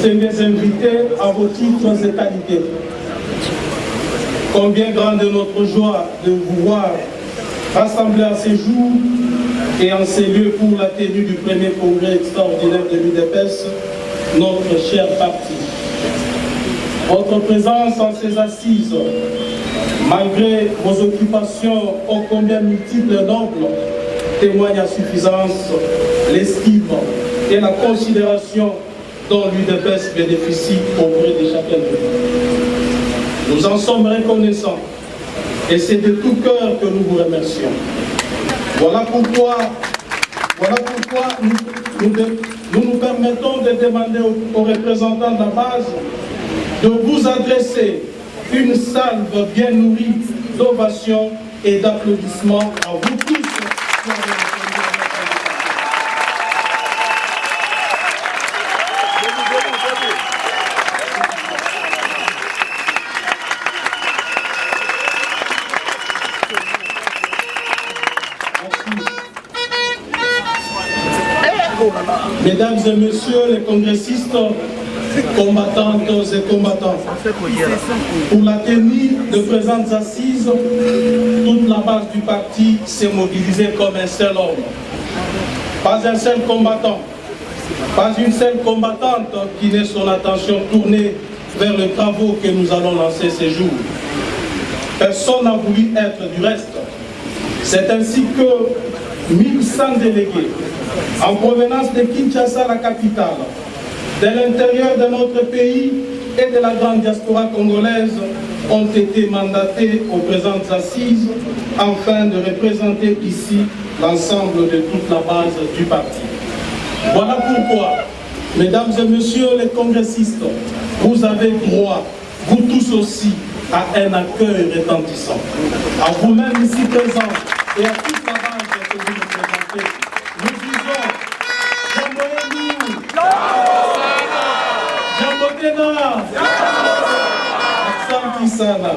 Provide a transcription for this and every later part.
distingués invités à vos titres et qualités. Combien grande est notre joie de vous voir rassemblés à ces jours et en ces lieux pour la tenue du premier congrès extraordinaire de l'UDPS, notre cher parti. Votre présence en ces assises, malgré vos occupations ô combien multiples et nobles, témoigne à suffisance l'estime et la considération dont l'UDPS bénéficie auprès de chacun de vous. Nous en sommes reconnaissants et c'est de tout cœur que nous vous remercions. Voilà pourquoi nous permettons de demander aux représentants de la base de vous adresser une salve bien nourrie d'ovations et d'applaudissements à vous tous. Mesdames et messieurs les congressistes, combattantes et combattants, pour la tenue de présentes assises, toute la base du parti s'est mobilisée comme un seul homme. Pas un seul combattant, pas une seule combattante qui n'ait son attention tournée vers les travaux que nous allons lancer ces jours. Personne n'a voulu être du reste. C'est ainsi que 1100 délégués, en provenance de Kinshasa, la capitale, de l'intérieur de notre pays et de la grande diaspora congolaise, ont été mandatés aux présentes assises afin de représenter ici l'ensemble de toute la base du parti. Voilà pourquoi, mesdames et messieurs les congressistes, vous avez droit, vous tous aussi, à un accueil retentissant. À vous-même ici présents et à toute la base que vous représentez, nous disons Jamboyenu, Jambotena, Asante sana,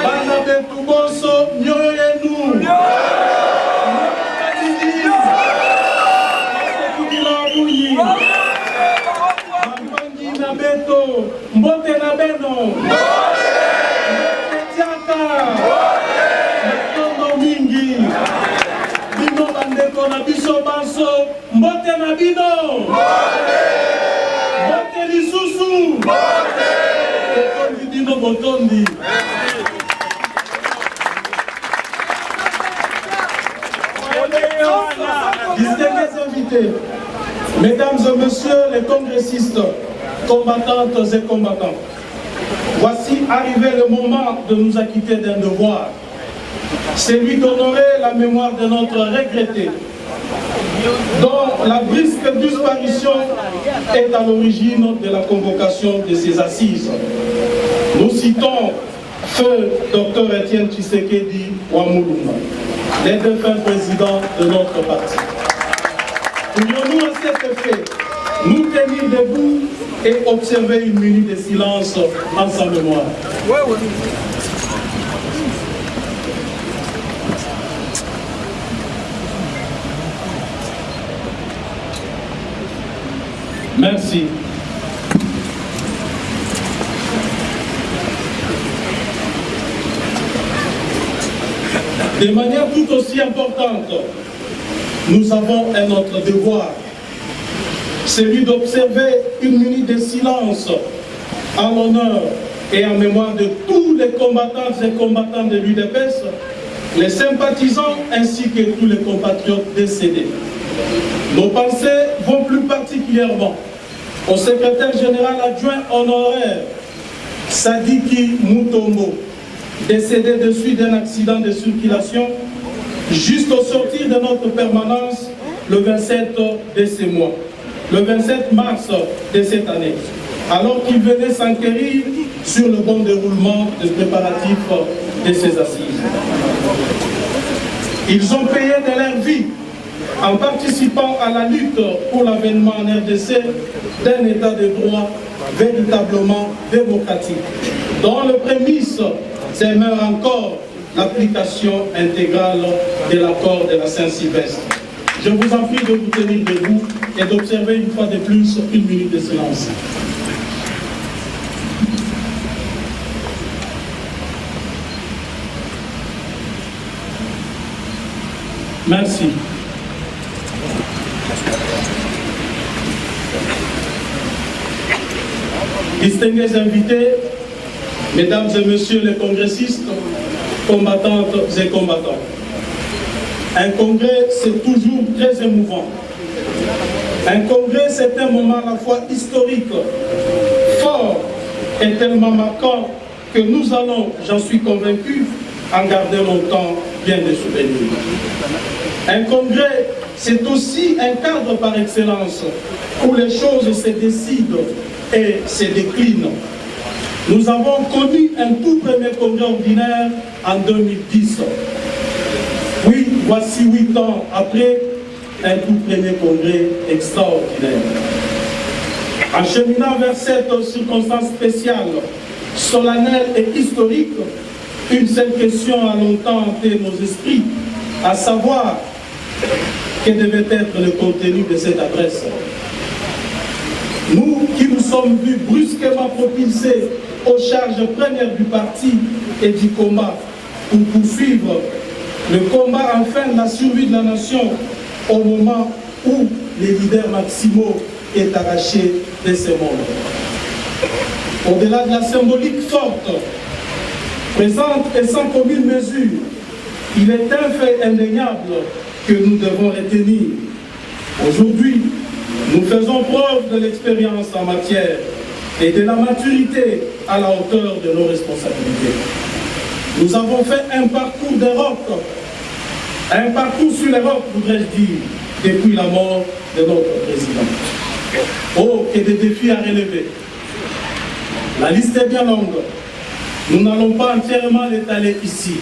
Bana betu boso, nyoyenu, Kadidi, Kudilabuni, Mambangi na beto, Mbote na beno, Bino bandeko na biso baso, mbote na bino, mbote lisusu, botondi dino botondi. Distingués invités, mesdames et messieurs les congressistes, combattantes et combattants, voici arrivé le moment de nous acquitter d'un devoir, celui d'honorer la mémoire de notre regretté, dont la brusque disparition est à l'origine de la convocation de ces assises. Nous citons Feu Dr Etienne Tshisekedi Wamuluma, les défunts présidents de notre parti. Pourrions-nous à cet effet nous tenir debout et observer une minute de silence en sa mémoire? Merci. De manière tout aussi importante, nous avons un autre devoir, celui d'observer une minute de silence en l'honneur et en mémoire de tous les combattantes et combattants de l'UDPS, les sympathisants ainsi que tous les compatriotes décédés. Nos pensées vont plus particulièrement au secrétaire général adjoint honoraire Sadiki Mutombo, décédé de suite d'un accident de circulation juste au sortir de notre permanence le 27 de ce mois, le 27 mars de cette année, alors qu'il venait s'enquérir sur le bon déroulement des préparatifs de ces assises. Ils ont payé de leur vie en participant à la lutte pour l'avènement en RDC d'un état de droit véritablement démocratique, dont le prémisse demeure encore l'application intégrale de l'accord de la Saint-Sylvestre. Je vous en prie de vous tenir debout et d'observer une fois de plus une minute de silence. Merci. Distingués invités, mesdames et messieurs les congressistes, combattantes et combattants. Un congrès, c'est toujours très émouvant. Un congrès, c'est un moment à la fois historique, fort et tellement marquant que nous allons, j'en suis convaincu, en garder longtemps bien des souvenirs. Un congrès, c'est aussi un cadre par excellence où les choses se décident et se déclinent. Nous avons connu un tout premier congrès ordinaire en 2010. Oui, voici 8 ans après, un tout premier congrès extraordinaire. En cheminant vers cette circonstance spéciale, solennelle et historique, une seule question a longtemps hanté nos esprits, à savoir quel devait être le contenu de cette adresse. Nous qui nous sommes vus brusquement propulsés aux charges premières du parti et du combat pour poursuivre le combat enfin de la survie de la nation au moment où les leaders maximaux est arraché de ce monde. Au-delà de la symbolique forte, présente et sans commune mesure, il est un fait indéniable que nous devons retenir. Aujourd'hui, nous faisons preuve de l'expérience en matière et de la maturité à la hauteur de nos responsabilités. Nous avons fait un parcours d'Europe, un parcours sur l'Europe, voudrais-je dire, depuis la mort de notre président. Oh, et des défis à relever. La liste est bien longue. Nous n'allons pas entièrement l'étaler ici.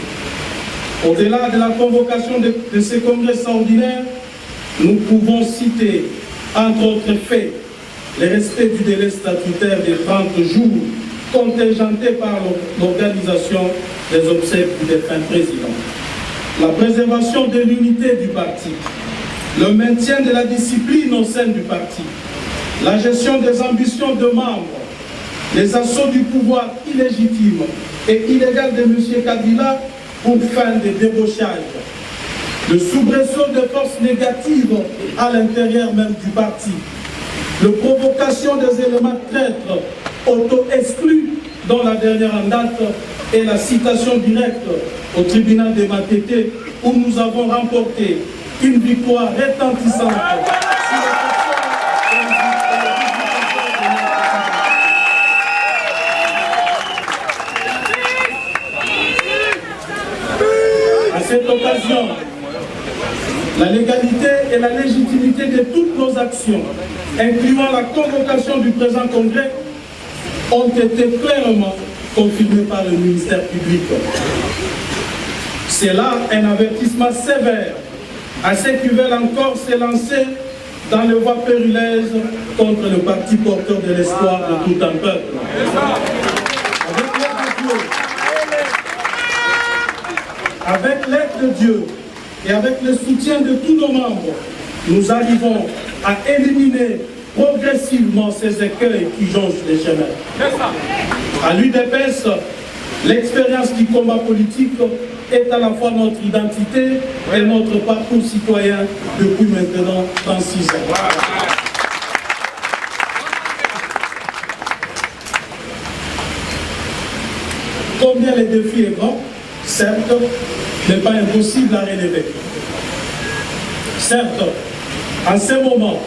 Au-delà de la convocation de ces congrès extraordinaires, nous pouvons citer, entre autres faits, le respect du délai statutaire des 30 jours contingenté par l'organisation des obsèques du défunt président, la préservation de l'unité du parti, le maintien de la discipline au sein du parti, la gestion des ambitions de membres, les assauts du pouvoir illégitime et illégal de M. Kabila pour fin de débauchage, le soubresaut de forces négatives à l'intérieur même du parti, la provocation des éléments traîtres auto-exclus dans la dernière en date et la citation directe au tribunal de Matete où nous avons remporté une victoire retentissante. À cette occasion, la légalité et la légitimité de toutes nos actions, incluant la convocation du présent congrès, ont été clairement confirmées par le ministère public. C'est là un avertissement sévère à ceux qui veulent encore se lancer dans les voies périlleuses contre le parti porteur de l'espoir de tout un peuple. Avec l'aide de Dieu et avec le soutien de tous nos membres, nous arrivons à éliminer progressivement ces écueils qui jonchent les chemins. À l'UDPS, l'expérience du combat politique est à la fois notre identité et notre parcours citoyen depuis maintenant 36 ans. Combien les défis est grand, certes, n'est pas impossible à relever. Certes, en ce moment,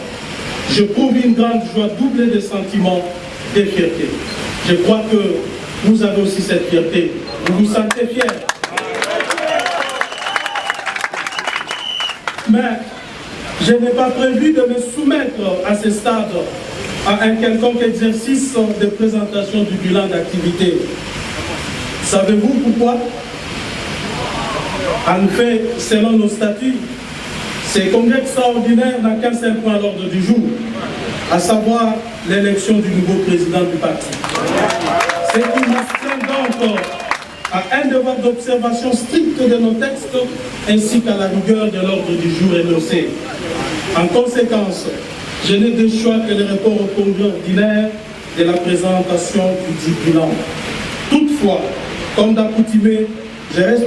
je prouve une grande joie doublée de sentiments de fierté. Je crois que vous avez aussi cette fierté. Vous vous sentez fiers. Mais je n'ai pas prévu de me soumettre à ce stade à un quelconque exercice de présentation du bilan d'activité. Savez-vous pourquoi? En fait, selon nos statuts, ce congrès extraordinaire n'a qu'un seul point à l'ordre du jour, à savoir l'élection du nouveau président du parti. C'est qui m'astreint donc à un devoir d'observation stricte de nos textes ainsi qu'à la rigueur de l'ordre du jour énoncé. En conséquence, je n'ai de choix que le report au congrès ordinaire de la présentation du bilan. Toutefois, comme d'accoutumé, je reste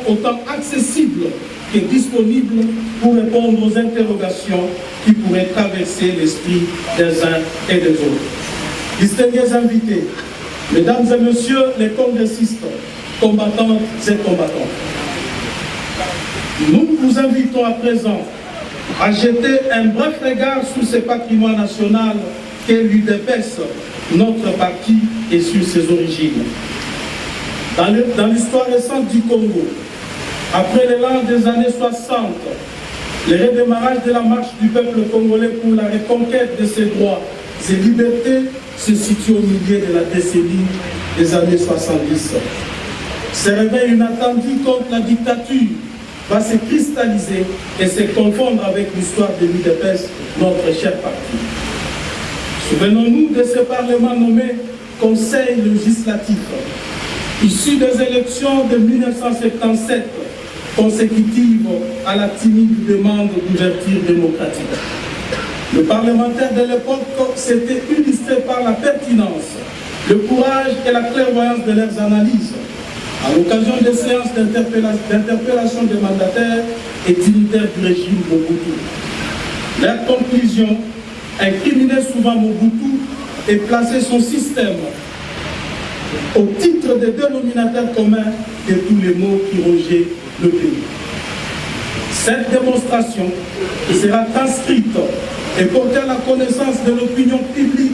autant accessible qui est disponible pour répondre aux interrogations qui pourraient traverser l'esprit des uns et des autres. Distingués invités, mesdames et messieurs les congressistes, combattantes et combattants, nous vous invitons à présent à jeter un bref regard sur ce patrimoine national qu'est l'UDPS, notre parti, et sur ses origines. Dans l'histoire récente du Congo, après l'élan des années 60, le redémarrage de la marche du peuple congolais pour la reconquête de ses droits et libertés se situe au milieu de la décennie des années 70. Ce réveil inattendu contre la dictature va se cristalliser et se confondre avec l'histoire de l'UDPS, notre cher parti. Souvenons-nous de ce Parlement nommé Conseil législatif, issu des élections de 1977, consécutives à la timide demande d'ouverture démocratique. Le parlementaire de l'époque s'était illustré par la pertinence, le courage et la clairvoyance de leurs analyses, à l'occasion des séances d'interpellation des mandataires et dignitaires du régime Mobutu. Leur conclusion incriminait souvent Mobutu et plaçait son système au titre des dénominateurs communs de tous les maux qui rongeaient le pays. Cette démonstration sera transcrite et portée à la connaissance de l'opinion publique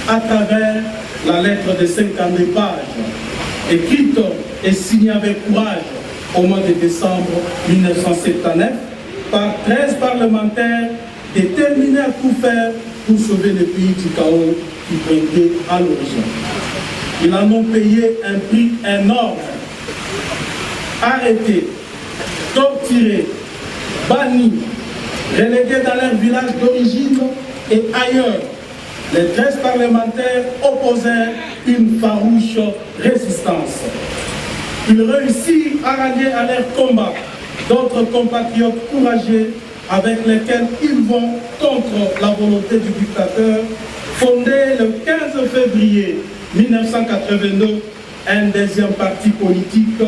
à travers la lettre de 50 pages, écrite et signée avec courage au mois de décembre 1979 par 13 parlementaires déterminés à tout faire pour sauver le pays du chaos qui pointait à l'origine. Ils en ont payé un prix énorme. Arrêtés, torturés, bannis, relégués dans leur village d'origine et ailleurs, les 13 parlementaires opposèrent une farouche résistance. Ils réussirent à rallier à leur combat d'autres compatriotes courageux avec lesquels ils vont, contre la volonté du dictateur, fonder le 15 février 1982 un deuxième parti politique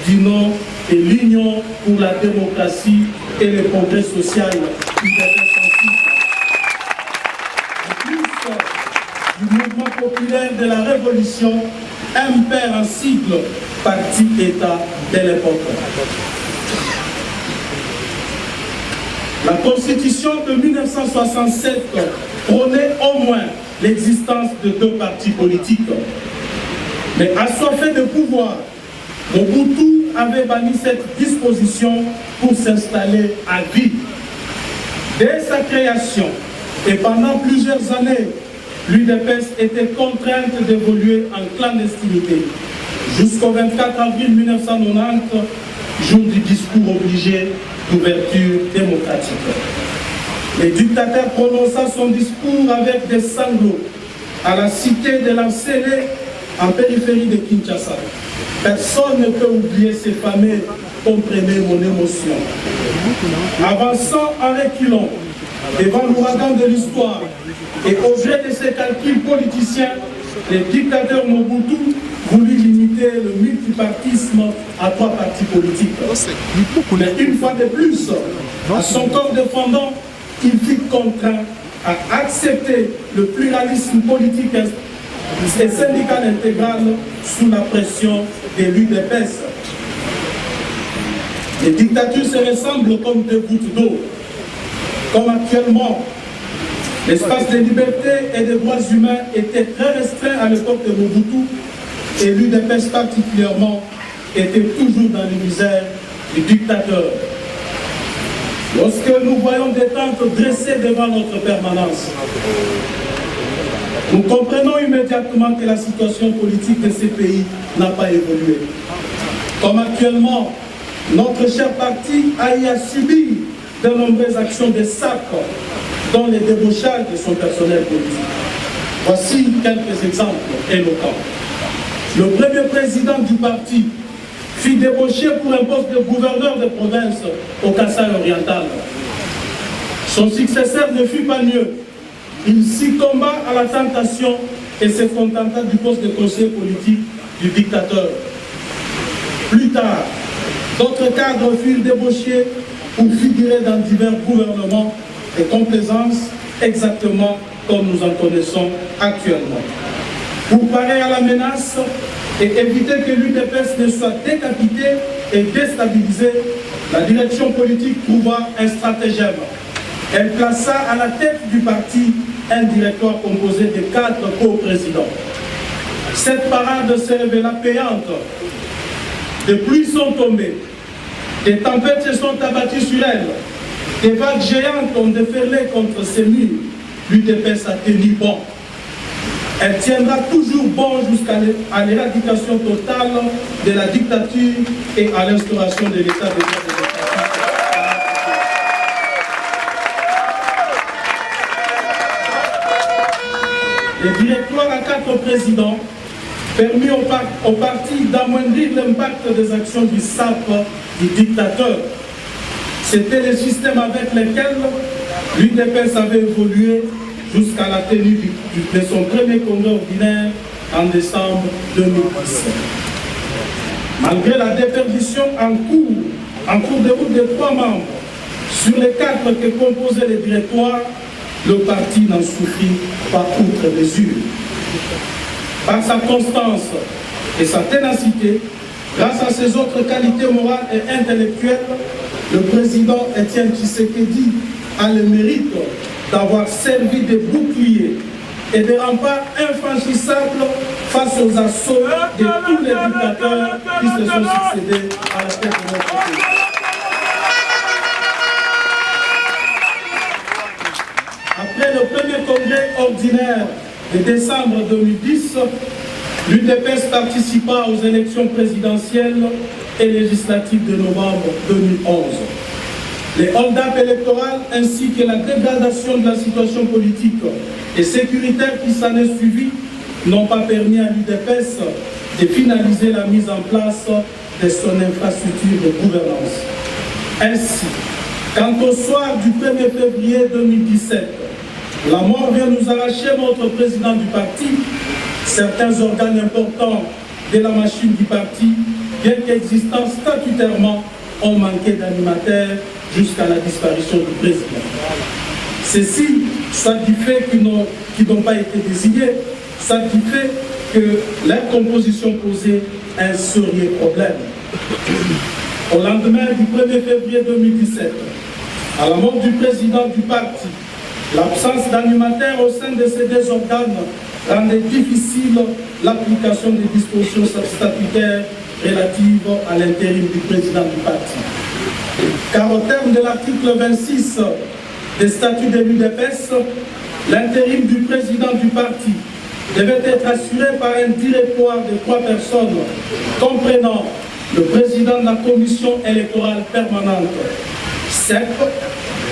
du nom de l'Union pour la démocratie et le progrès social. En plus du mouvement populaire de la Révolution, un père en sigle, parti-État de l'époque. La Constitution de 1967 prônait au moins l'existence de deux partis politiques. Mais assoiffé de pouvoir, Mobutu avait banni cette disposition pour s'installer à vie. Dès sa création et pendant plusieurs années, l'UDPS était contrainte d'évoluer en clandestinité jusqu'au 24 avril 1990, jour du discours obligé d'ouverture démocratique. Le dictateur prononça son discours avec des sanglots à la cité de l'Ancélé en périphérie de Kinshasa. Personne ne peut oublier ces fameux « comprenez mon émotion ». Avançant en reculant devant l'ouragan de l'histoire et au gré de ses calculs politiciens, le dictateur Mobutu voulut limiter le multipartisme à 3 partis politiques. Mais une fois de plus, à son corps défendant, il fut contraint à accepter le pluralisme politique et syndical intégral sous la pression de l'UDPS. Les dictatures se ressemblent comme deux gouttes d'eau. Comme actuellement, l'espace de liberté et des droits humains était très restreint à l'époque de Mobutu, et l'UDPS particulièrement était toujours dans les misères du dictateur. Lorsque nous voyons des tentes dressées devant notre permanence, nous comprenons immédiatement que la situation politique de ces pays n'a pas évolué. Comme actuellement, notre cher parti a subi de nombreuses actions de sac, dont les débauchages de son personnel politique. Voici quelques exemples éloquents. Le premier président du parti fut débauché pour un poste de gouverneur de province au Kasaï oriental. Son successeur ne fut pas mieux. Il succomba à la tentation et se contenta du poste de conseiller politique du dictateur. Plus tard, D'autres cadres furent débauchés ou figurer dans divers gouvernements et complaisances, exactement comme nous en connaissons actuellement. Pour parer à la menace et éviter que l'UDPS ne soit décapitée et déstabilisée, la direction politique trouva un stratagème. Elle plaça à la tête du parti un directoire composé de 4 co-présidents. Cette parade se révéla payante. Des pluies sont tombées, des tempêtes se sont abattues sur elle, des vagues géantes ont déferlé contre ces murs. L'UDPS a tenu bon. Elle tiendra toujours bon jusqu'à l'éradication totale de la dictature et à l'instauration de l'État de droit démocratique. Le directoire à 4 présidents permis au parti d'amoindrir l'impact des actions du SAP, du dictateur. C'était le système avec lequel l'UDPS avait évolué jusqu'à la tenue de son premier congrès ordinaire en décembre 2017. Malgré la déperdition en cours de route de 3 membres, sur les 4 que composaient les directoires, le parti n'en souffrit pas outre mesure. Par sa constance et sa ténacité, grâce à ses autres qualités morales et intellectuelles, le président Étienne Tshisekedi a le mérite d'avoir servi de bouclier et de rempart infranchissables face aux assauts de tous les dictateurs qui se sont succédés à la tête de notre pays. Après le premier congrès ordinaire de décembre 2010, l'UDPS participa aux élections présidentielles et législatives de novembre 2011. Les hold-up électoraux ainsi que la dégradation de la situation politique et sécuritaire qui s'en est suivie n'ont pas permis à l'UDPS de finaliser la mise en place de son infrastructure de gouvernance. Ainsi, quant au soir du 1er février 2017, la mort vient nous arracher notre président du parti. Certains organes importants de la machine du parti, bien qu'existant statutairement, ont manqué d'animateurs jusqu'à la disparition du président. Ceci, soit du fait qu'ils n'ont pas été désignés, soit du fait que leur composition posait un sérieux problème. Au lendemain du 1er février 2017, à la mort du président du parti, l'absence d'animateur au sein de ces 2 organes rendait difficile l'application des dispositions statutaires relatives à l'intérim du président du parti. Car au terme de l'article 26 des statuts de l'UDPS, l'intérim du président du parti devait être assuré par un directoire de 3 personnes, comprenant le président de la commission électorale permanente, CEP,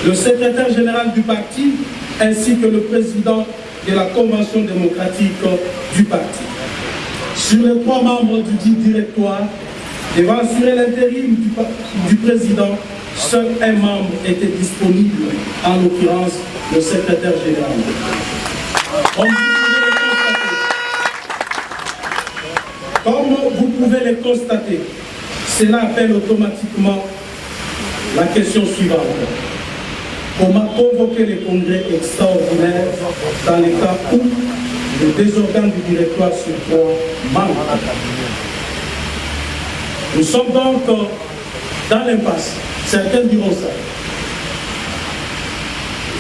le secrétaire général du parti, ainsi que le président de la convention démocratique du parti. Sur les 3 membres du dit directoire, devant assurer l'intérim du président, seul un membre était disponible, en l'occurrence le secrétaire général. Comme vous pouvez le constater, cela appelle automatiquement la question suivante. Comment convoquer les congrès extraordinaires dans les cas où les 2 organes du directoire sur 3 manquent? Nous sommes donc dans l'impasse. Certains diront ça.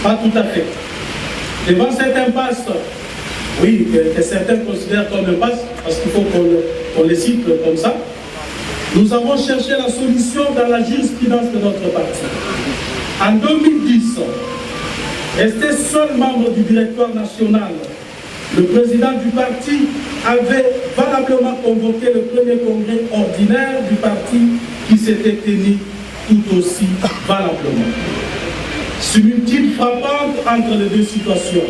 Pas tout à fait. Devant cette impasse, oui, que certains considèrent comme impasse, parce qu'il faut qu'on les cite comme ça, nous avons cherché la solution dans la jurisprudence de notre parti. En 2010, resté seul membre du directoire national, le président du parti avait valablement convoqué le premier congrès ordinaire du parti qui s'était tenu tout aussi valablement. Similitude frappante entre les 2 situations.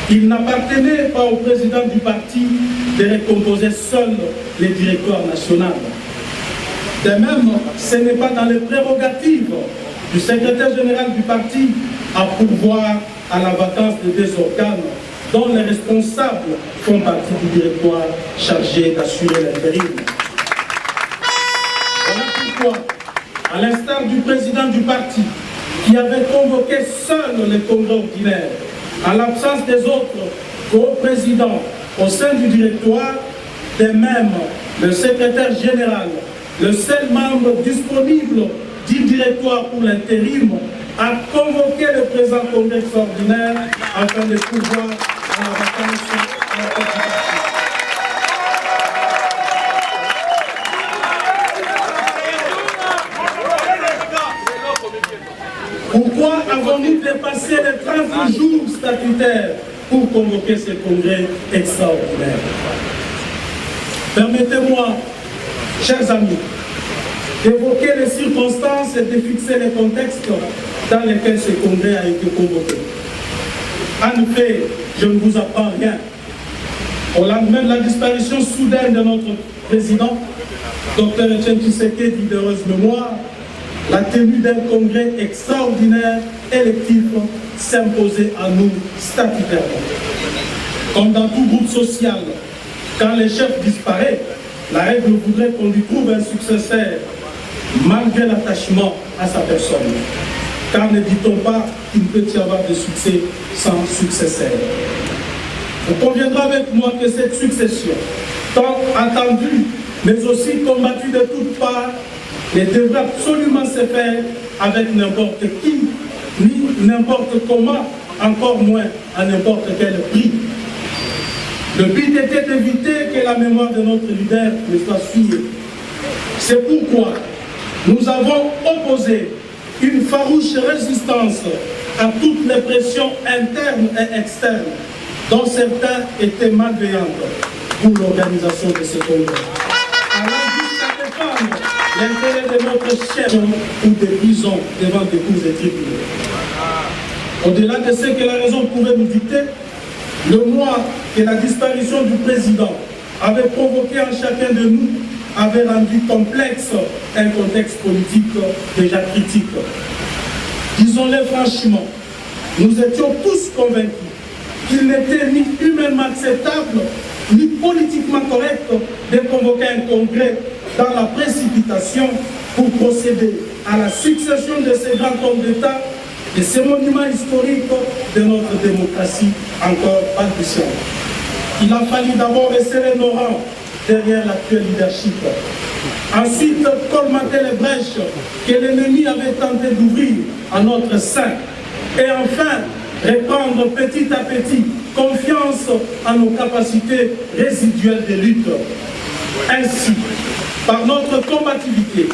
Il n'appartenait pas au président du parti de recomposer seul les directoires nationaux. De même, ce n'est pas dans les prérogatives du secrétaire général du parti à pourvoir à la vacance de 2 organes dont les responsables font partie du directoire chargé d'assurer l'intérim. Voilà fois, à l'instar du président du parti, qui avait convoqué seul les congrès ordinaires, en l'absence des autres co-présidents au sein du directoire, de même le secrétaire général, le seul membre disponible du directoire pour l'intérim, a convoqué le présent congrès extraordinaire afin de pouvoir à la vacance à la participation. Pourquoi avons-nous dépassé les 30 jours statutaires pour convoquer ce congrès extraordinaire? Permettez-moi, chers amis, d'évoquer les circonstances et de fixer les contextes dans lesquels ce congrès a été convoqué. En effet, je ne vous apprends rien. Au lendemain de la disparition soudaine de notre président, Dr Etienne Tshisekedi d'heureuse mémoire, la tenue d'un congrès extraordinaire électif s'imposait à nous statutairement. Comme dans tout groupe social, quand le chef disparaît, la règle voudrait qu'on lui trouve un successeur, malgré l'attachement à sa personne. Car ne dit-on pas qu'il peut y avoir de succès sans successeur? Vous conviendrez avec moi que cette succession, tant attendue, mais aussi combattue de toutes parts, ne devrait absolument se faire avec n'importe qui, ni n'importe comment, encore moins à n'importe quel prix. Le but était d'éviter que la mémoire de notre leader ne soit souillée. C'est pourquoi nous avons opposé une farouche résistance à toutes les pressions internes et externes, dont certains étaient malveillantes pour l'organisation de ce congrès. Allant jusqu'à défendre l'intérêt de notre chef ou des prisons devant des cours et tribunaux. Au-delà de ce que la raison pouvait nous dicter, le mois que la disparition du président avait provoqué en chacun de nous avait rendu complexe un contexte politique déjà critique. Disons-le franchement, nous étions tous convaincus qu'il n'était ni humainement acceptable, ni politiquement correct de convoquer un congrès dans la précipitation pour procéder à la succession de ces grands hommes d'État, de ces monuments historiques de notre démocratie encore balbutiante. Il a fallu d'abord resserrer nos rangs derrière l'actuel leadership. Ensuite, colmater les brèches que l'ennemi avait tenté d'ouvrir à notre sein. Et enfin, reprendre petit à petit confiance en nos capacités résiduelles de lutte. Ainsi, par notre combativité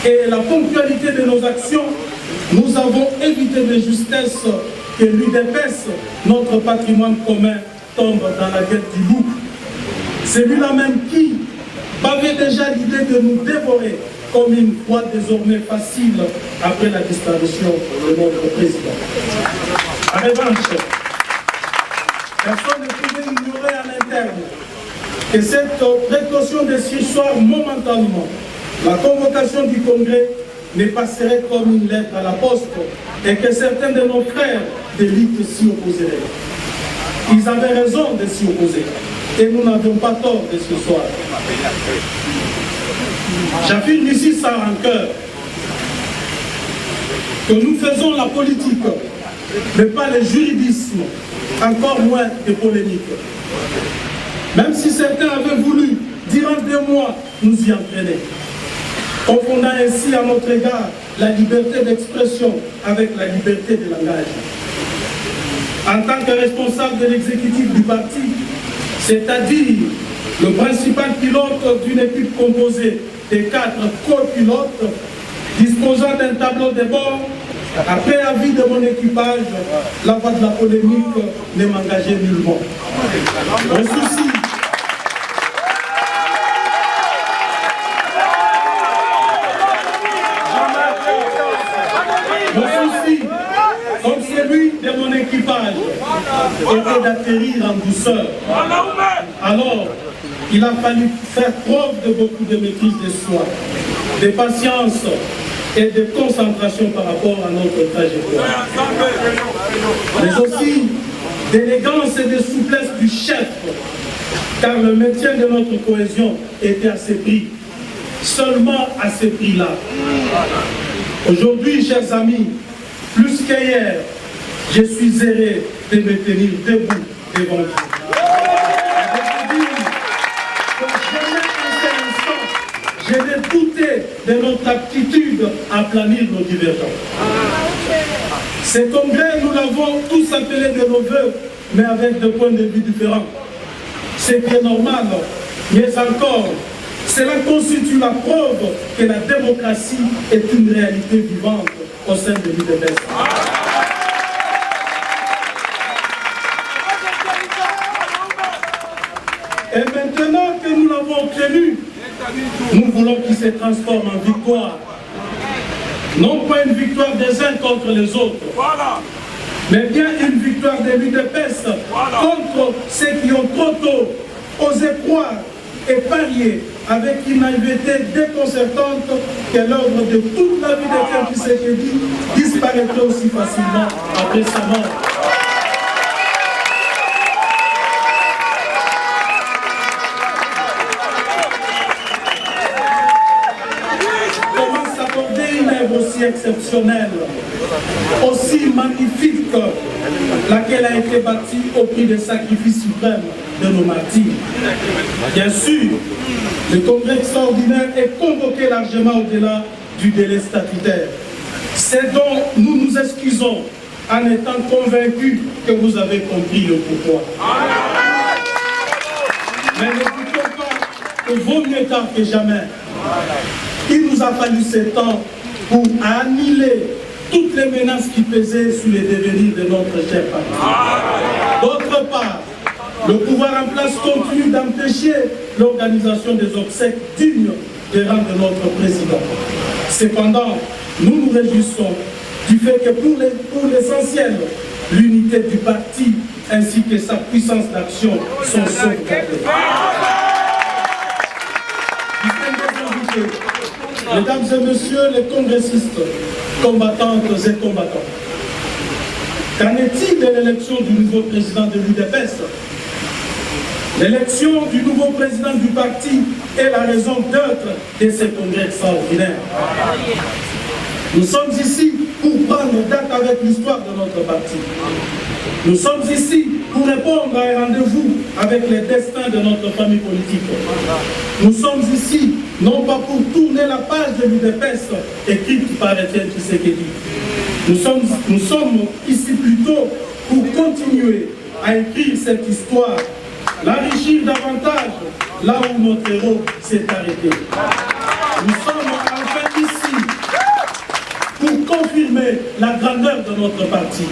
et la ponctualité de nos actions, nous avons évité de justesse que l'UDPS, notre patrimoine commun, tombe dans la guerre du loup. Celui-là même qui avait déjà l'idée de nous dévorer comme une proie désormais facile après la disparition de notre président. En revanche, personne ne pouvait ignorer à l'interne que cette précaution de surseoir momentanément la convocation du congrès ne passerait comme une lettre à la poste et que certains de nos frères d'élite s'y opposeraient. Ils avaient raison de s'y opposer et nous n'avions pas tort de ce soir. J'affirme ici sans rancœur que nous faisons la politique, mais pas le juridisme, encore moins des polémiques. Même si certains avaient voulu, durant 2 mois, nous y entraîner, confondant ainsi à notre égard la liberté d'expression avec la liberté de langage. En tant que responsable de l'exécutif du parti, c'est-à-dire le principal pilote d'une équipe composée de 4 copilotes, disposant d'un tableau de bord, après avis de mon équipage, la voie de la polémique ne m'engageait nullement. Mon souci, comme celui de mon équipage, était d'atterrir en douceur. Alors, il a fallu faire preuve de beaucoup de maîtrise de soi, de patience et de concentration par rapport à notre trajectoire. Mais aussi d'élégance et de souplesse du chef, car le maintien de notre cohésion était à ses prix. seulement à ce prix-là. Aujourd'hui, chers amis, plus qu'hier, je suis heureux de me tenir debout devant vous. Je n'ai douté de notre aptitude à planir nos divergences. Ce congrès, nous l'avons tous appelé de nos voeux, mais avec des points de vue différents. C'est bien normal, mais encore, cela constitue la preuve que la démocratie est une réalité vivante au sein de l'UDPS. Et maintenant que nous l'avons obtenu, nous voulons qu'il se transforme en victoire. Non pas une victoire des uns contre les autres, mais bien une victoire de l'UDPS contre ceux qui ont trop tôt osé croire et parier avec une naïveté déconcertante que l'œuvre de toute la vie de Etienne Tshisekedi disparaîtrait aussi facilement après sa mort. Aussi exceptionnelle, aussi magnifique, laquelle a été bâtie au prix des sacrifices suprêmes de nos martyrs. Bien sûr, le congrès extraordinaire est convoqué largement au-delà du délai statutaire. C'est dont nous nous excusons en étant convaincus que vous avez compris le pourquoi. Mais n'écoutons pas que vaut mieux tard que jamais. Il nous a fallu ce temps pour annihiler toutes les menaces qui pesaient sur les devenirs de notre cher parti. D'autre part, le pouvoir en place continue d'empêcher l'organisation des obsèques dignes des rangs de notre président. Cependant, nous nous réjouissons du fait que pour l'essentiel, l'unité du parti ainsi que sa puissance d'action sont sauvegardées. Mesdames et messieurs les congressistes, combattantes et combattants, qu'en est-il de l'élection du nouveau président de l'UDPS? L'élection du nouveau président du parti est la raison d'être de ce congrès extraordinaire. Nous sommes ici pour prendre date avec l'histoire de notre parti. Nous sommes ici pour répondre à un rendez-vous avec les destins de notre famille politique. Nous sommes ici non pas pour tourner la page de l'UDPS écrite par Etienne Tshisekedi. Nous sommes ici plutôt pour continuer à écrire cette histoire, l'enrichir davantage là où notre héros s'est arrêté. Nous sommes enfin ici pour confirmer la grandeur de notre parti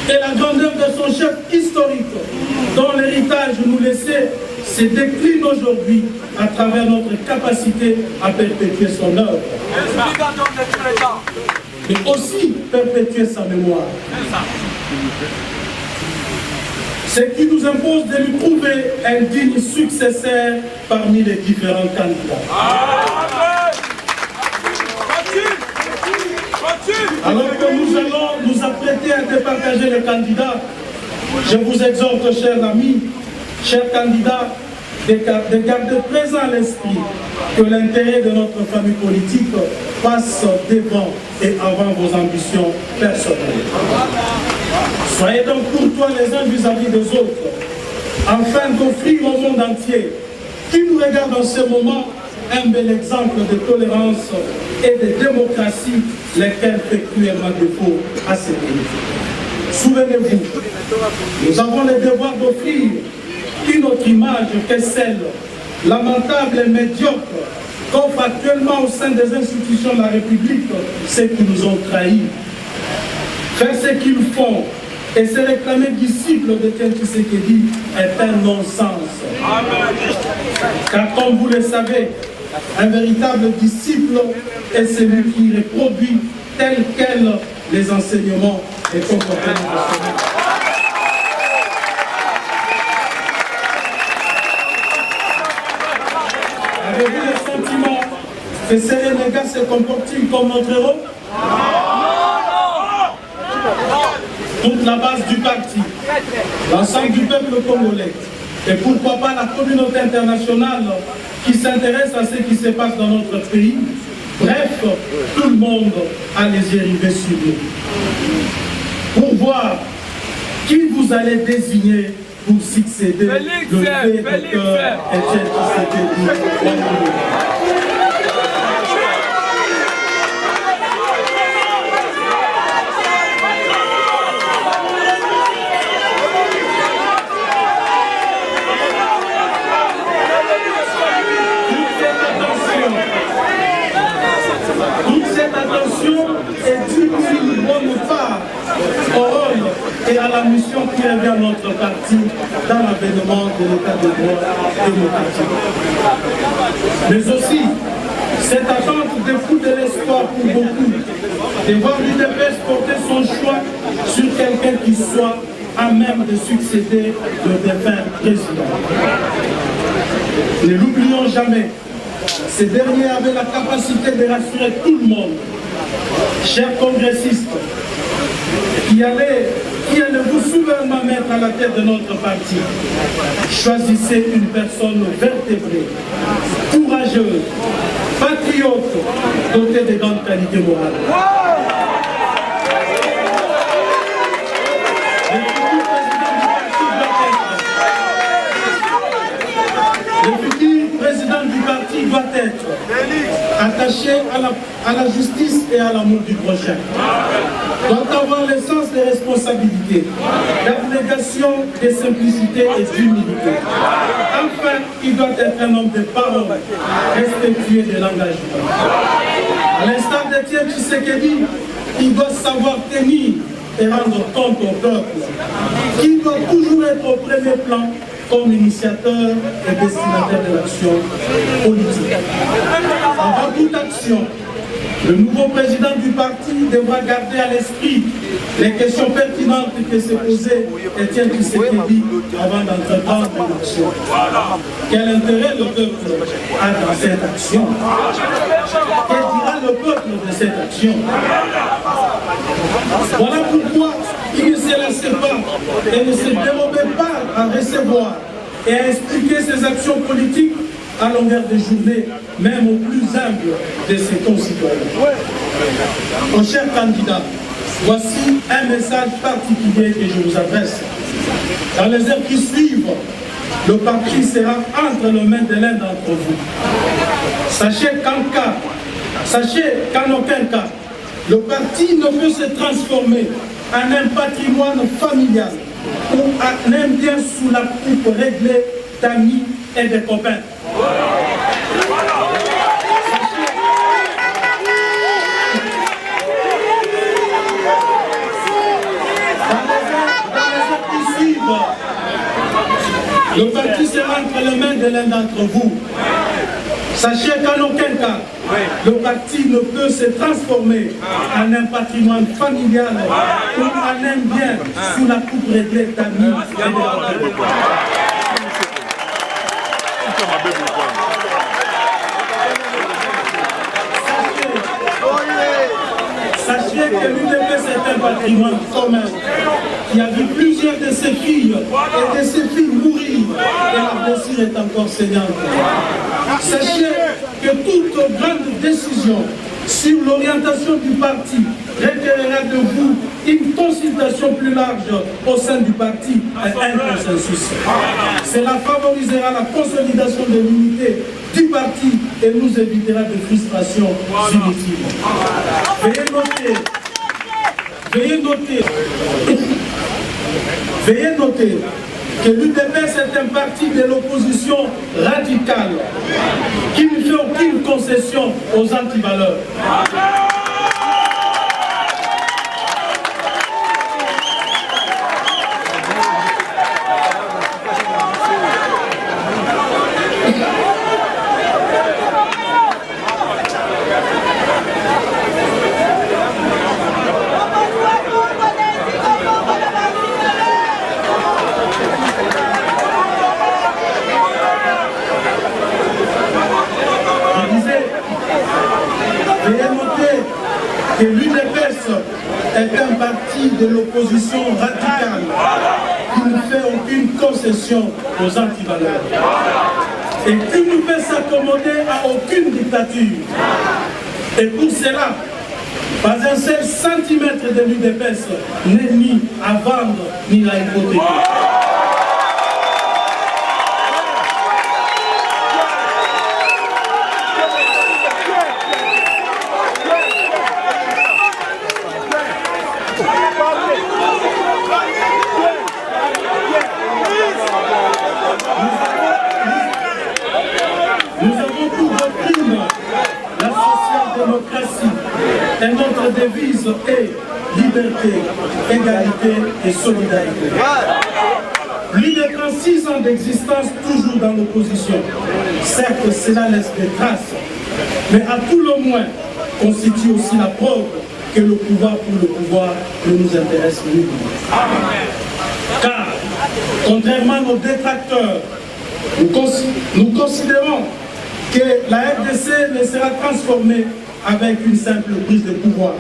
et la grandeur de son chef historique, dont l'héritage nous laissait se décline aujourd'hui à travers notre capacité à perpétuer son œuvre. Et aussi perpétuer sa mémoire. Ce qui nous impose de lui trouver un digne successeur parmi les différents candidats. Alors que nous allons nous apprêter à départager les candidats, je vous exhorte, chers amis, chers candidats, de garder présent à l'esprit que l'intérêt de notre famille politique passe devant et avant vos ambitions personnelles. Soyez donc courtois les uns vis-à-vis des autres, afin d'offrir au monde entier, qui nous regarde en ce moment, un bel exemple de tolérance et de démocratie, lesquels fait cruellement défaut à ces pays. Souvenez-vous, nous avons le devoir d'offrir une autre image que celle, lamentable et médiocre, qu'offre actuellement au sein des institutions de la République ceux qui nous ont trahis. Faire ce qu'ils font et se réclamer disciple de Etienne Tshisekedi est un non-sens. Car comme vous le savez, un véritable disciple est celui qui reproduit tel quel les enseignements et comportements de son maître. Avez-vous le sentiment que ces renégats se comportent comme notre héros? Toute la base du parti, l'ensemble du peuple congolais Et pourquoi pas la communauté internationale qui s'intéresse à ce qui se passe dans notre pays. Bref, tout le monde a les yeux rivés sur nous. Pour voir qui vous allez désigner pour succéder le fait de cœur Étienne Tshisekedi. Et due une bonne part au rôle et à la mission qui revient à notre parti dans l'avènement de l'état de droit démocratique. Mais aussi, cette attente découle de l'espoir pour beaucoup de voir l'UDPS porter son choix sur quelqu'un qui soit à même de succéder le défunt président. Ne l'oublions jamais, ces derniers avaient la capacité de rassurer tout le monde. Chers congressistes, qui allez-vous souverainement mettre à la tête de notre parti? Choisissez une personne vertébrée, courageuse, patriote, dotée de grandes qualités morales. Le futur président du parti doit être attaché à la justice et à l'amour du prochain. Doit avoir le sens des responsabilités, d'abnégation, de simplicité et d'humilité. Enfin, il doit être un homme de parole, respectueux de l'engagement. À l'instar d'Étienne Tshisekedi, il doit savoir tenir et rendre compte au peuple, qui doit toujours être au premier plan comme initiateur et destinataire de l'action politique. Avant toute action, le nouveau président du parti devra garder à l'esprit les questions pertinentes que s'est posées Étienne Tshisekedi avant d'entreprendre l'action. Quel intérêt le peuple a dans cette action? Que dira le peuple de cette action? Voilà pourquoi il ne se laissait pas et ne se dérobait pas à recevoir et à expliquer ses actions politiques à longueur de journée, même aux plus humbles de ses concitoyens. Mon cher candidat, voici un message particulier que je vous adresse. Dans les heures qui suivent, le parti sera entre les mains de l'un d'entre vous. Sachez qu'en aucun cas, le parti ne peut se transformer en un patrimoine familial ou en un bien sous la coupe réglée d'amis et de copains. Le parti sera entre les mains de l'un d'entre vous. Sachez qu'en aucun cas, le parti ne peut se transformer en un patrimoine familial ou en un bien sous la coupe réglée d'amis et de copains. Sachez que l'UDPS est un patrimoine commun qui a vu plusieurs de ses filles et de ses filles mourir et la blessure est encore saignante. Sachez que toute grande décision sur l'orientation du parti requérera de vous une consultation plus large au sein du parti et un consensus. Cela favorisera la consolidation de l'unité du parti et nous évitera de frustrations inutiles. Veuillez noter que l'UDPS est un parti de l'opposition radicale qui ne fait aucune concession aux antivaleurs. Que l'UDPS est un parti de l'opposition radicale qui ne fait aucune concession aux antivaleurs et qui ne peut s'accommoder à aucune dictature. Et pour cela, pas un seul centimètre de l'UDPS n'est ni à vendre ni à hypothéquer. Nous avons pour doctrine la social-démocratie et notre devise est liberté, égalité et solidarité. Plus de 36 ans d'existence toujours dans l'opposition. Certes, cela laisse des traces, mais à tout le moins constitue aussi la preuve que le pouvoir pour le pouvoir ne nous intéresse nullement. Car, contrairement à nos détracteurs, nous considérons que la RDC ne sera transformée avec une simple prise de pouvoir,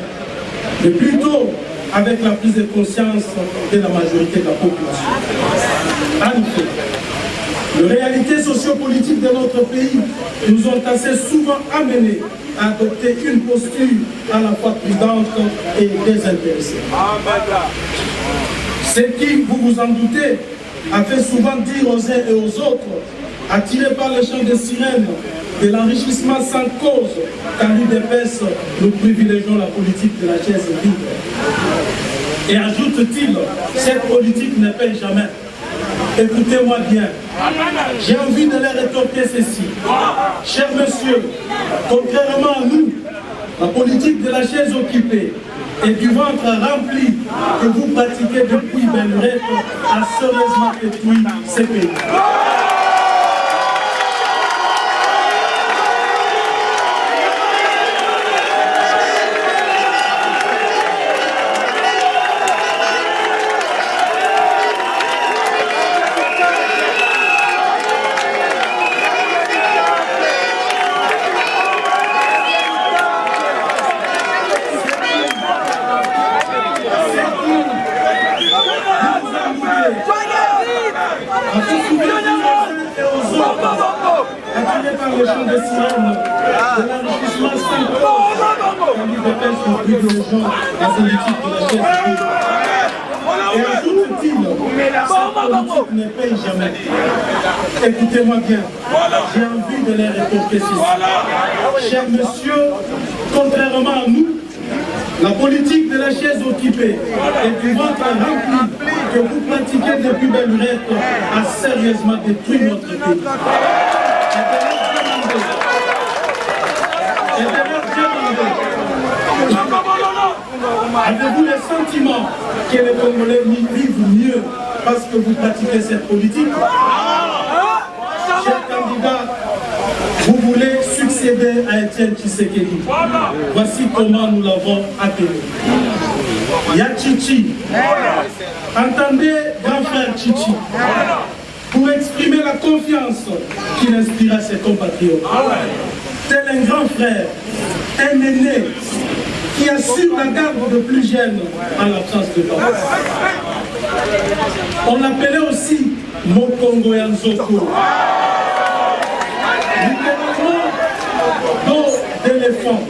mais plutôt avec la prise de conscience de la majorité de la population. En effet, les réalités sociopolitiques de notre pays nous ont assez souvent amenés à adopter une posture à la fois prudente et désintéressée. Ce qui, vous vous en doutez, a fait souvent dire aux uns et aux autres, attirés par le chant des sirènes, de l'enrichissement sans cause, qu'à l'UDPS, nous privilégions la politique de la chaise vide. Et ajoute-t-il, cette politique ne paye jamais. Écoutez-moi bien, j'ai envie de leur rétorquer ceci. Chers messieurs, contrairement à nous, la politique de la chaise occupée et du ventre rempli que vous pratiquez depuis belle lurette a sérieusement détruit ces pays. Le chant des sirènes, de l'enrichissement sans cause, quand l'UDPS nous privilégions la politique de la chaise vide. Et ajoute-t-il, cette politique ne paye jamais. Écoutez-moi bien, j'ai envie de les rétorquer ceci. Chers messieurs, contrairement à nous, la politique de la chaise occupée et du ventre rempli que vous pratiquez depuis belle lurette a sérieusement détruit notre pays. Avez-vous le sentiment que les Congolais vivent mieux parce que vous pratiquez cette politique? Chers candidats, vous voulez succéder à Étienne Tshisekedi. Voici comment nous l'avons appelé. Yachichi. Entendez, grand frère Chichi, pour exprimer la confiance qu'il inspire à ses compatriotes. Tel un grand frère, un aîné, qui assure la garde de plus jeunes en l'absence de papa. On l'appelait aussi Mokongo Yanzoko. Littéralement, dos d'éléphant,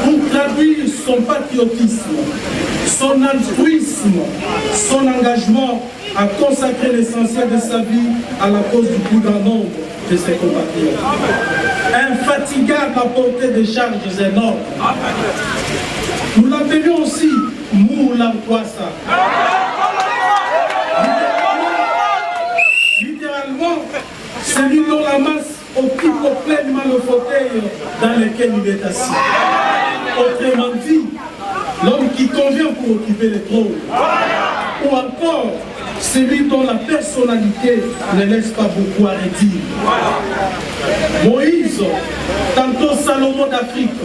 pour traduire son patriotisme, son altruisme, son engagement à consacrer l'essentiel de sa vie à la cause du plus grand nombre de ses compatriotes. Infatigable à porter des charges énormes. Nous l'appelions aussi Moula Kwasa. Littéralement, celui dont la masse occupe pleinement le fauteuil dans lequel il est assis. Autrement dit, l'homme qui convient pour occuper le trône. Ou encore, celui dont la personnalité ne laisse pas beaucoup à redire. Moïse, tantôt Salomon d'Afrique,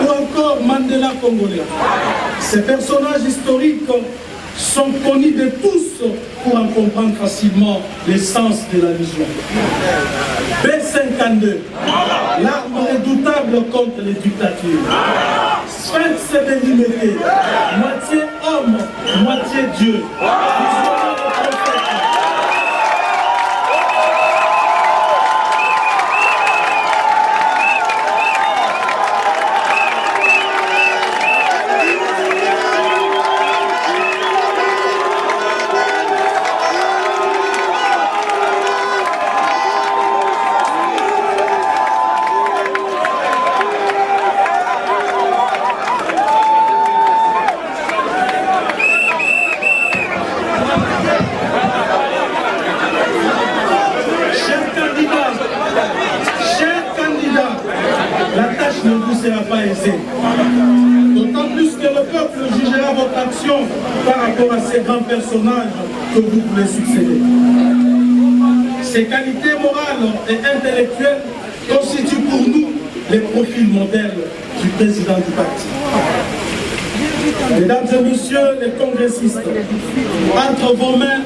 ou encore Mandela congolais. Ces personnages historiques sont connus de tous pour en comprendre facilement l'essence de la vision. B52, l'arme redoutable contre les dictatures. Sphinx délimité, moitié homme, moitié Dieu. Visionnaire prophète, succès. D'autant plus que le peuple jugera votre action par rapport à ces grands personnages que vous voulez succéder. Ces qualités morales et intellectuelles constituent pour nous les profils modèles du président du parti. Mesdames et messieurs les congressistes, entre vos mains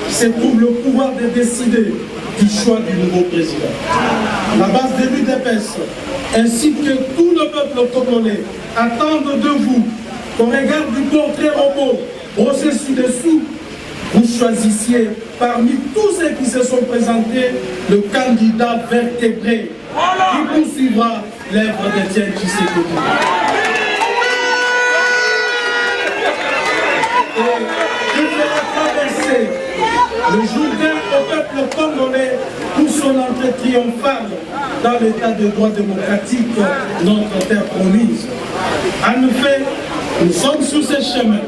se trouve le pouvoir de décider du choix du nouveau président. La base de l'UDPS ainsi que tout le peuple congolais attendent de vous qu'au regard du portrait robot brossé ci-dessous, vous choisissiez parmi tous ceux qui se sont présentés le candidat vertébré qui poursuivra l'œuvre d'Étienne Tshisekedi. Et qui fera traverser le Jourdain au peuple congolais pour son entrée triomphale dans l'état de droit démocratique, notre terre promise. En effet, nous sommes sur ce chemin.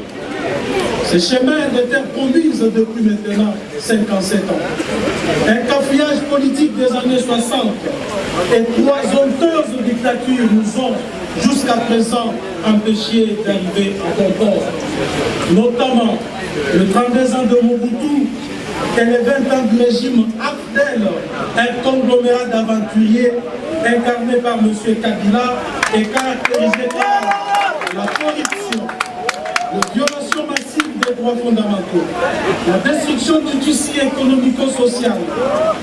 Ce chemin de terre promise depuis maintenant 57 ans. Un cafouillage politique des années 60 et trois honteuses dictatures nous ont jusqu'à présent empêchés d'arriver à bon port. Notamment le 32 ans de Mobutu et les 20 ans du régime Abdel, un conglomérat d'aventuriers incarné par M. Kabila et caractérisé par la corruption, la violation massive des droits fondamentaux, la destruction du tissu économico-social,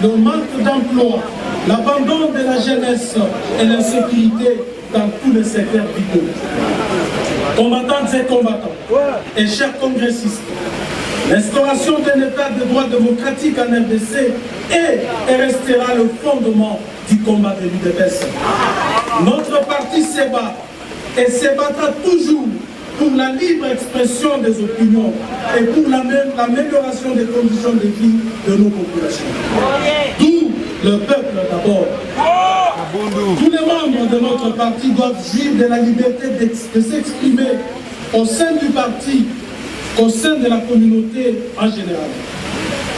le manque d'emploi, l'abandon de la jeunesse et l'insécurité dans tous les secteurs vitaux. Combattantes et combattants, et chers congressistes, l'instauration d'un état de droit démocratique en RDC est et restera le fondement du combat de l'UDPS. Notre parti se bat et se battra toujours pour la libre expression des opinions et pour l'amélioration des conditions de vie de nos populations. D'où le peuple d'abord. Tous les membres de notre parti doivent jouir de la liberté de s'exprimer au sein du parti, au sein de la communauté en général.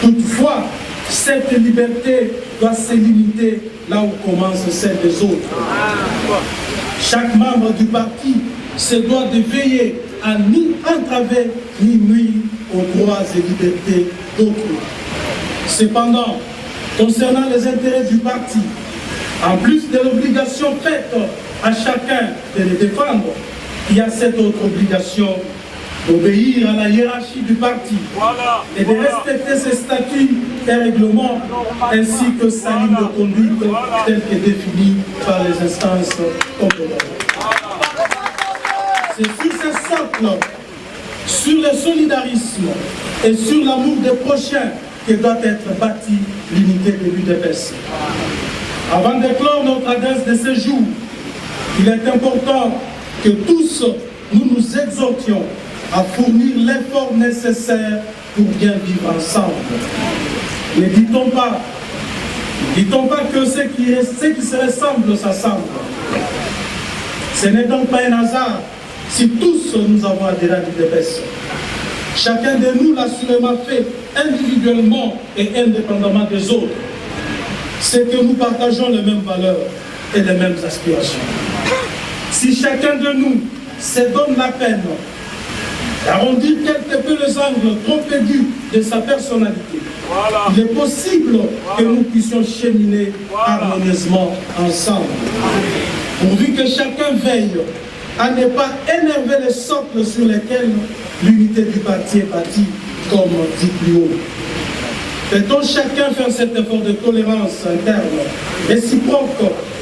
Toutefois, cette liberté doit se limiter là où commence celle des autres. Chaque membre du parti se doit de veiller à ni entraver ni nuire aux droits et libertés d'autrui. Cependant, concernant les intérêts du parti, en plus de l'obligation faite à chacun de les défendre, il y a cette autre obligation d'obéir à la hiérarchie du parti et de respecter ses statuts et règlements ainsi que sa ligne de conduite telle que définie par les instances compétentes. C'est sur ce socle, sur le solidarisme et sur l'amour des prochains que doit être bâtie l'unité de l'UDPS. Avant de clore notre adresse de ce jour, il est important que tous nous nous exhortions à fournir l'effort nécessaire pour bien vivre ensemble. Ne dit-on pas que ceux qui se ressemblent s'assemblent. Ce n'est donc pas un hasard si tous nous avons adhéré à l'UDPS. Chacun de nous l'a sûrement fait individuellement et indépendamment des autres. C'est que nous partageons les mêmes valeurs et les mêmes aspirations. Si chacun de nous se donne la peine d'arrondir quelque peu les angles trop aigus de sa personnalité, il est possible que nous puissions cheminer harmonieusement ensemble. Pourvu que chacun veille à ne pas énerver les socles sur lesquels l'unité du parti est bâtie, comme dit plus haut. Fait-on chacun faire cet effort de tolérance interne, réciproque,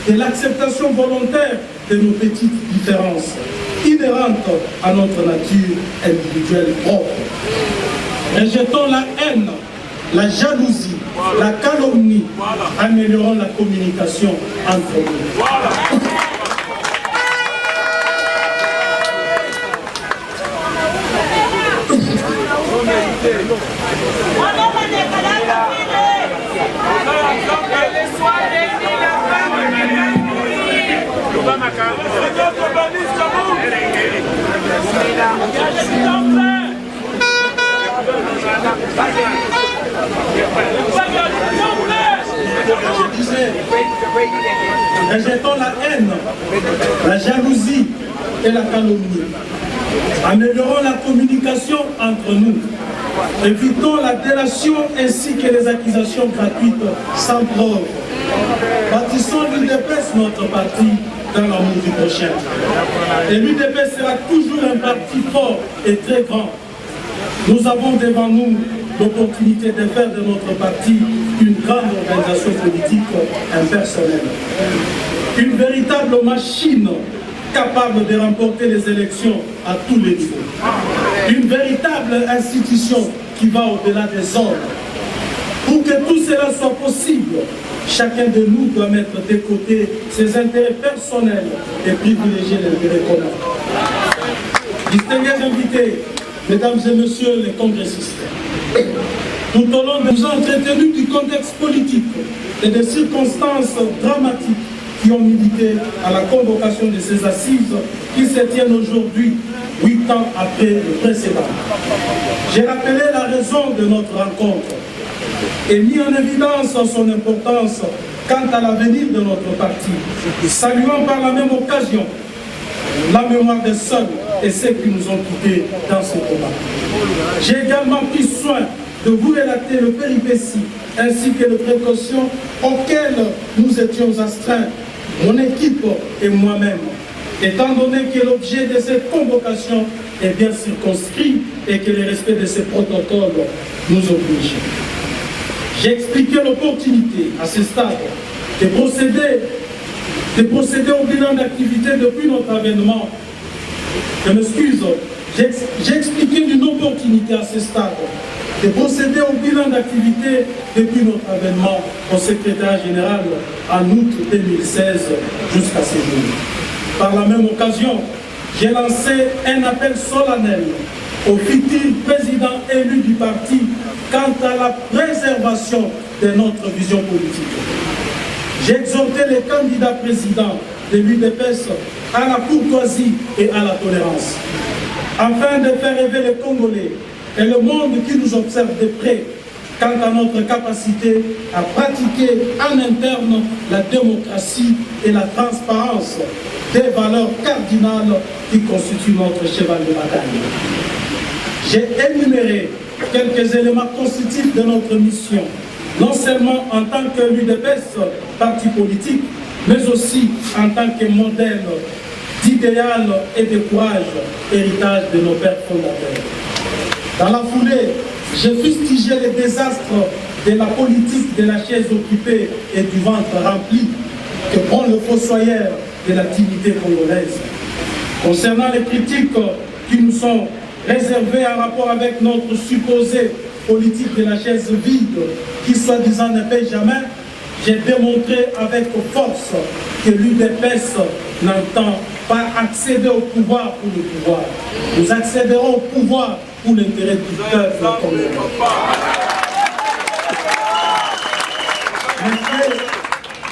de l'acceptation volontaire de nos petites différences, inhérentes à notre nature individuelle propre. Rejetons la haine, la jalousie, la calomnie, améliorons la communication entre nous. Je disais, rejetons la haine, la jalousie, et la calomnie. Améliorons la communication entre nous. Évitons la délation ainsi que les accusations gratuites sans preuve. Bâtissons l'UDPS, notre parti, dans l'amour du prochain. Et l'UDPS sera toujours un parti fort et très grand. Nous avons devant nous l'opportunité de faire de notre parti une grande organisation politique impersonnelle. Une véritable machine capable de remporter les élections à tous les niveaux. Une véritable institution qui va au-delà des ordres. Pour que tout cela soit possible, chacun de nous doit mettre de côté ses intérêts personnels et privilégier l'intérêt commun. Distingués invités, mesdames et messieurs les congressistes, tout au long de nous entretenus du contexte politique et des circonstances dramatiques qui ont milité à la convocation de ces assises qui se tiennent aujourd'hui, 8 ans après le précédent. J'ai rappelé la raison de notre rencontre et mis en évidence son importance quant à l'avenir de notre parti, saluant par la même occasion la mémoire des seuls et ceux qui nous ont quittés dans ce combat. J'ai également pris soin de vous relater le péripéties ainsi que les précautions auxquelles nous étions astreints, mon équipe et moi-même, étant donné que l'objet de cette convocation est bien circonscrit et que le respect de ces protocoles nous oblige. J'ai expliqué l'opportunité à ce stade de procéder au bilan d'activité depuis notre avènement. Je m'excuse, j'ai expliqué une opportunité à ce stade de procéder au bilan d'activité depuis notre avènement au secrétaire général en août 2016 jusqu'à ce jour. Par la même occasion, j'ai lancé un appel solennel au futur président élu du parti quant à la préservation de notre vision politique. J'ai exhorté les candidats présidents de l'UDPS à la courtoisie et à la tolérance, afin de faire rêver les Congolais et le monde qui nous observe de près quant à notre capacité à pratiquer en interne la démocratie et la transparence, des valeurs cardinales qui constituent notre cheval de bataille. J'ai énuméré quelques éléments constitutifs de notre mission, non seulement en tant que l'UDPS, parti politique, mais aussi en tant que modèle d'idéal et de courage, héritage de nos pères fondateurs. Dans la foulée, j'ai fustigé les désastres de la politique de la chaise occupée et du ventre rempli que prend le fossoyeur de l'activité congolaise. Concernant les critiques qui nous sont réservées en rapport avec notre supposée politique de la chaise vide, qui soi-disant ne paie jamais, j'ai démontré avec force que l'UDPS n'entend pas accéder au pouvoir pour le pouvoir. Nous accéderons au pouvoir pour l'intérêt du peuple congolais.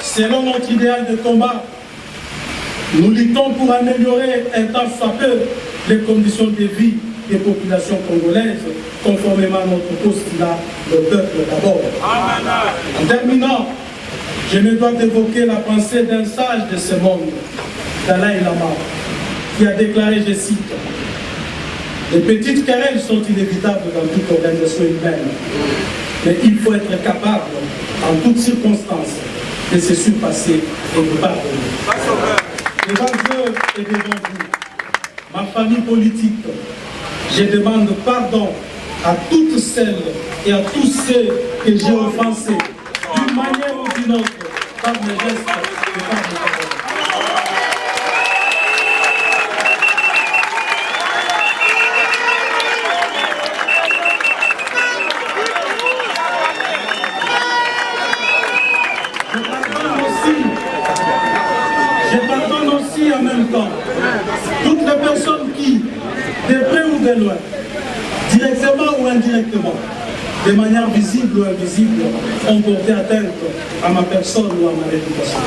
Selon notre idéal de combat, nous luttons pour améliorer un tant soit peu les conditions de vie des populations congolaises, conformément à notre postulat, le peuple d'abord. En terminant, je me dois d'évoquer la pensée d'un sage de ce monde, Dalai Lama, qui a déclaré, je cite, « Les petites querelles sont inévitables dans toute organisation humaine, mais il faut être capable, en toutes circonstances, de se surpasser et de pardonner. » Devant Dieu et devant vous, ma famille politique, je demande pardon à toutes celles et à tous ceux que j'ai offensés, d'une manière ou d'une autre, par mes gestes et par mes paroles. Je pardonne aussi en même temps toutes les personnes qui, de près ou de loin, directement ou indirectement, de manière visible ou invisible, ont porté atteinte à ma personne ou à ma réputation.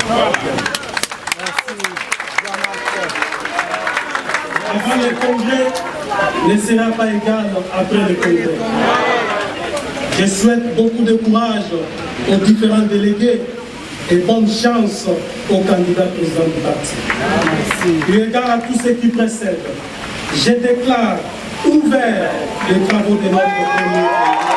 Avant le congrès ne sera pas égal après le congrès. Je souhaite beaucoup de courage aux différents délégués et bonne chance au candidat président du parti. Eu égard à tout ce qui précède, je déclare ouvert les travaux de notre premier.